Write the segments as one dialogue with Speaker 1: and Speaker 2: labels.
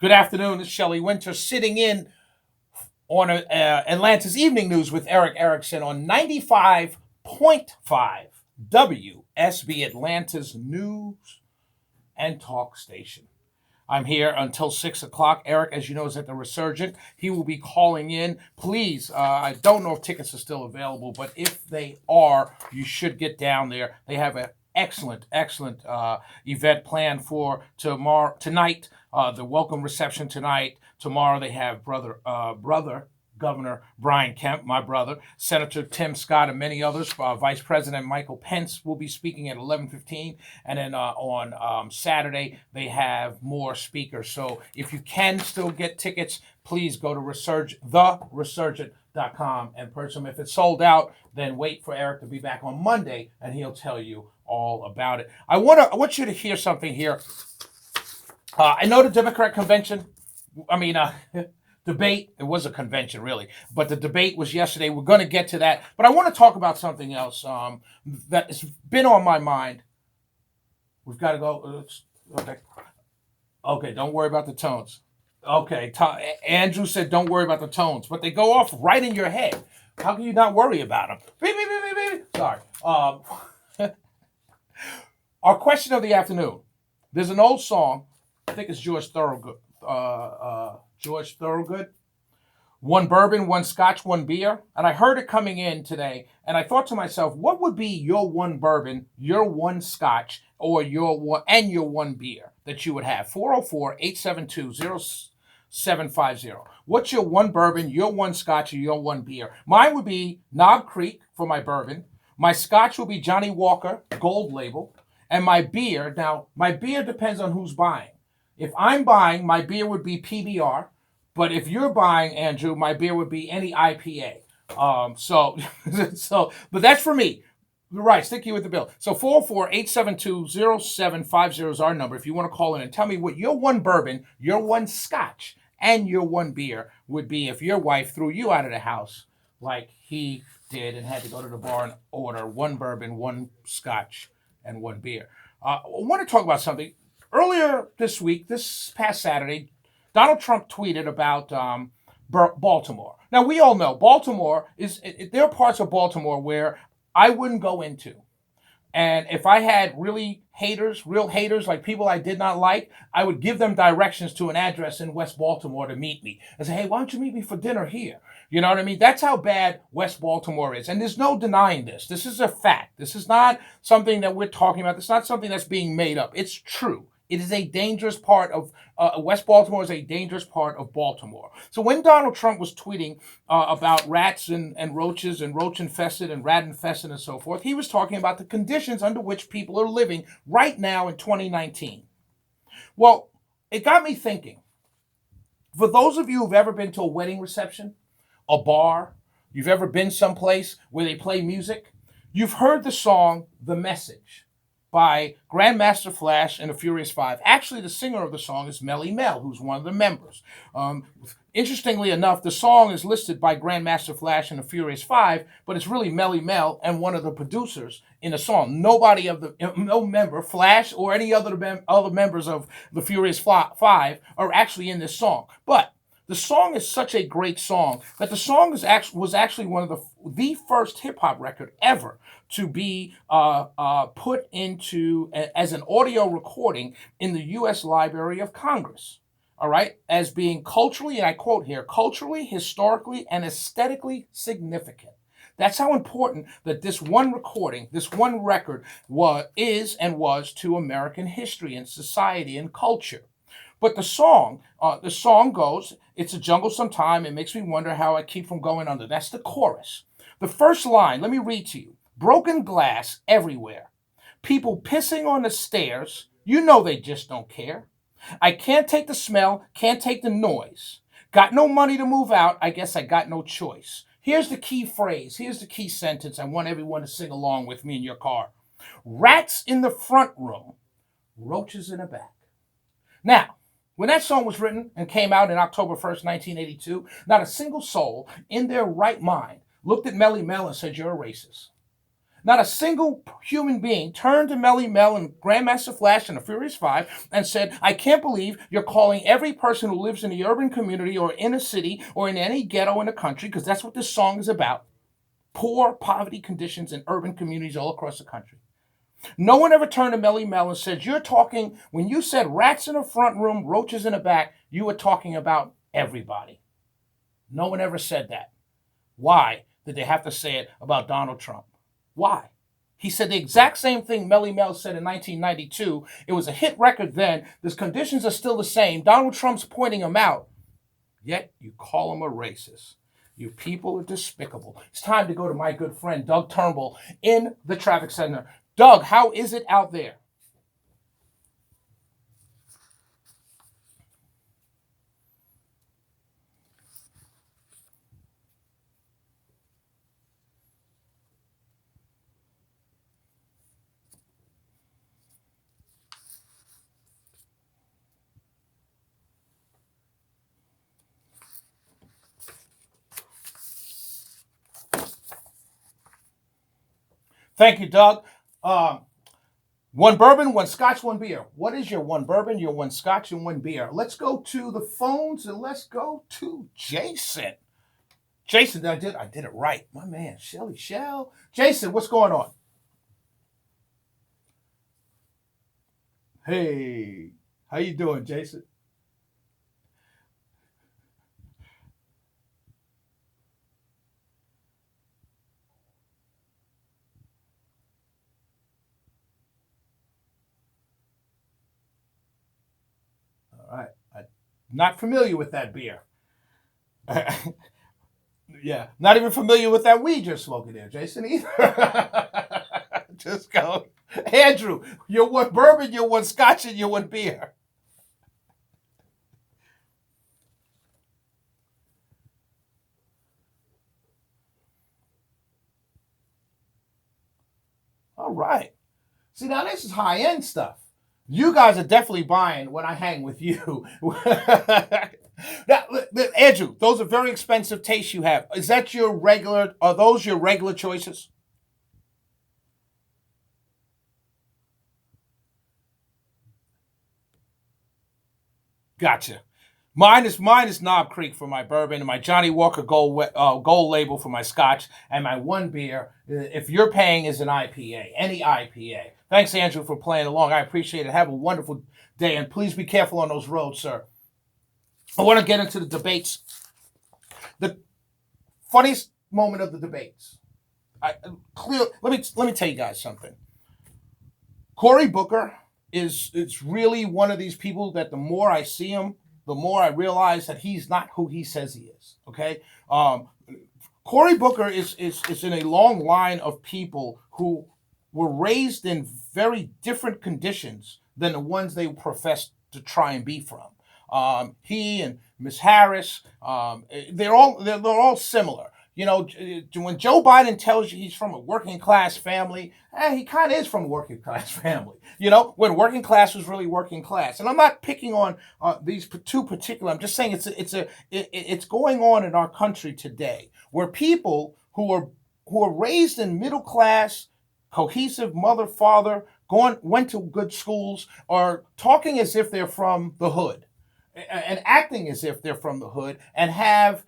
Speaker 1: Good afternoon. This is Shelley Wynter sitting in on Atlanta's Evening News with Eric Erickson on 95.5 WSB, Atlanta's news and talk station. I'm here until 6 o'clock. Eric, as you know, is at the Resurgent. He will be calling in. Please, I don't know if tickets are still available, but if they are, you should get down there. They have an excellent event planned for tonight. The welcome reception tonight. Tomorrow they have brother Governor Brian Kemp, my brother, Senator Tim Scott, and many others. Vice President Michael Pence will be speaking at 11:15, and then on Saturday they have more speakers. So if you can still get tickets, please go to theresurgent.com and purchase them. If it's sold out, then wait for Eric to be back on Monday, and he'll tell you all about it. I want you to hear something here. I know the Democrat convention. Debate. It was a convention, really, but the debate was yesterday. We're going to get to that, but I want to talk about something else that's been on my mind. We've got to go. Okay. Don't worry about the tones. Okay. Andrew said, "Don't worry about the tones," but they go off right in your head. How can you not worry about them? Beep, beep, beep, beep, beep. Sorry. Our question of the afternoon. There's an old song. I think it's George Thorogood. One bourbon, one scotch, one beer. And I heard it coming in today, and I thought to myself, what would be your one bourbon, your one scotch, or your one beer that you would have? 404-872-0750. What's your one bourbon, your one scotch, or your one beer? Mine would be Knob Creek for my bourbon. My scotch would be Johnny Walker Gold Label. And my beer depends on who's buying. If I'm buying, my beer would be PBR. But if you're buying, Andrew, my beer would be any IPA. But that's for me. Right, stick you with the bill. So 404-872-0750 is our number if you want to call in and tell me what your one bourbon, your one scotch, and your one beer would be if your wife threw you out of the house like he did and had to go to the bar and order one bourbon, one scotch, and one beer. I want to talk about something. Earlier this week, this past Saturday, Donald Trump tweeted about Baltimore. Now, we all know Baltimore there are parts of Baltimore where I wouldn't go into. And if I had real haters, like people I did not like, I would give them directions to an address in West Baltimore to meet me. I say, hey, why don't you meet me for dinner here? You know what I mean? That's how bad West Baltimore is. And there's no denying this. This is a fact. This is not something that we're talking about. It's not something that's being made up. It's true. It is a dangerous part of West Baltimore is a dangerous part of Baltimore. So when Donald Trump was tweeting about rats and roaches and roach infested and rat infested and so forth, he was talking about the conditions under which people are living right now in 2019. Well, it got me thinking. For those of you who've ever been to a wedding reception, a bar, you've ever been someplace where they play music, you've heard the song "The Message" by Grandmaster Flash and the Furious Five. Actually, the singer of the song is Mele, who's one of the members. Interestingly enough, the song is listed by Grandmaster Flash and the Furious Five, but it's really Mele and one of the producers in the song. No member, Flash or any other members of the Furious Five are actually in this song. But the song is such a great song that the song was actually one of the first hip hop record ever to be put into as an audio recording in the U.S. Library of Congress. All right, as being culturally, and I quote here, culturally, historically, and aesthetically significant. That's how important that this one recording, this one record is and was to American history and society and culture. But the song goes, "It's a jungle sometime. It makes me wonder how I keep from going under." That's the chorus. The first line, let me read to you. Broken glass everywhere. People pissing on the stairs. You know they just don't care. I can't take the smell, can't take the noise. Got no money to move out. I guess I got no choice. Here's the key phrase. Here's the key sentence. I want everyone to sing along with me in your car. Rats in the front room, roaches in the back. Now, when that song was written and came out in October 1st, 1982, not a single soul in their right mind looked at Mele and said, "You're a racist." Not a single human being turned to Mele Mel and Grandmaster Flash and the Furious Five and said, I can't believe you're calling every person who lives in the urban community or in a city or in any ghetto in the country, because that's what this song is about, poor poverty conditions in urban communities all across the country. No one ever turned to Mele Mel and said, you're talking, when you said rats in the front room, roaches in the back, you were talking about everybody. No one ever said that. Why did they have to say it about Donald Trump? Why? He said the exact same thing Mele Mel said in 1992. It was a hit record then. The conditions are still the same. Donald Trump's pointing them out. Yet you call him a racist. You people are despicable. It's time to go to my good friend Doug Turnbull in the traffic center. Doug, how is it out there? Thank you, Doug. One bourbon, one scotch, one beer. What is your one bourbon, your one scotch, and one beer? Let's go to the phones and let's go to Jason. Jason, I did it right. My man, Shelley. Jason, what's going on? Hey, how you doing, Jason? All right. I'm not familiar with that beer. Yeah, not even familiar with that weed you're smoking there, Jason, either. Just go. Andrew, you're one bourbon, you're one scotch, and you're one beer. All right. See, now this is high end stuff. You guys are definitely buying when I hang with you. Now, Andrew, those are very expensive tastes you have. Is that your regular? Are those your regular choices? Gotcha. Mine is Knob Creek for my bourbon, and my Johnny Walker Gold Label for my Scotch, and my one beer, if you're paying, is an IPA, any IPA. Thanks, Andrew, for playing along. I appreciate it. Have a wonderful day, and please be careful on those roads, sir. I want to get into the debates. The funniest moment of the debates. Let me tell you guys something. Cory Booker is really one of these people that the more I see him, the more I realize that he's not who he says he is. Okay, Cory Booker is in a long line of people who were raised in very different conditions than the ones they profess to try and be from. He and Miss Harris, they're all similar. You know, when Joe Biden tells you he's from a working class family, he kind of is from a working class family. You know, when working class was really working class. And I'm not picking on these two particular. I'm just saying it's going on in our country today, where people who are raised in middle class, cohesive mother father, went to good schools, are talking as if they're from the hood, and acting as if they're from the hood, and have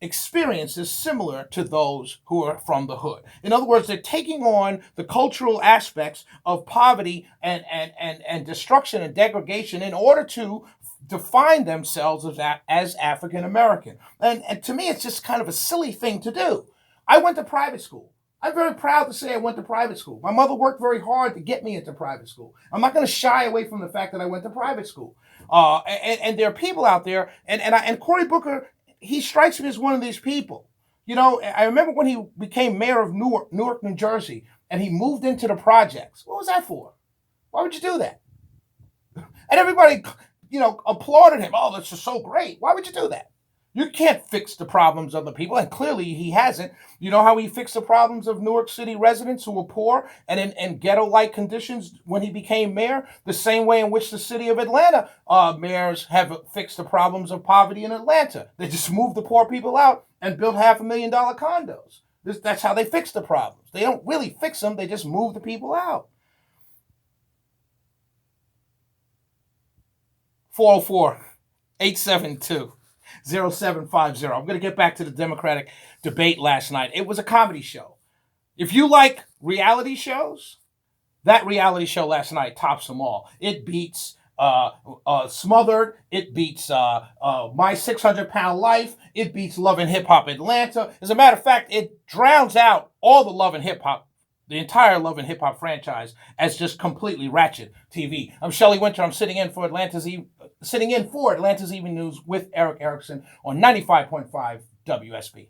Speaker 1: experiences similar to those who are from the hood. In other words, they're taking on the cultural aspects of poverty and destruction and degradation in order to define themselves as African American. And to me, it's just kind of a silly thing to do. I went to private school. I'm very proud to say I went to private school. My mother worked very hard to get me into private school. I'm not going to shy away from the fact that I went to private school. And there are people out there, and Cory Booker, he strikes me as one of these people. You know, I remember when he became mayor of Newark, New Jersey, and he moved into the projects. What was that for? Why would you do that? And everybody, applauded him. Oh, that's just so great. Why would you do that? You can't fix the problems of the people, and clearly he hasn't. You know how he fixed the problems of Newark City residents who were poor and in ghetto-like conditions when he became mayor? The same way in which the city of Atlanta mayors have fixed the problems of poverty in Atlanta. They just moved the poor people out and built $500,000 condos. That's how they fix the problems. They don't really fix them, they just move the people out. 404 872 0750. I'm going to get back to the Democratic debate last night. It was a comedy show. If you like reality shows, that reality show last night tops them all. It beats Smothered. It beats My 600 Pound Life. It beats Love and Hip Hop Atlanta. As a matter of fact, it drowns out all the Love and Hip Hop, the entire Love and Hip Hop franchise, as just completely ratchet TV. I'm Shelley Wynter. I'm sitting in for Atlanta's Evening News with Eric Erickson on 95.5 WSB.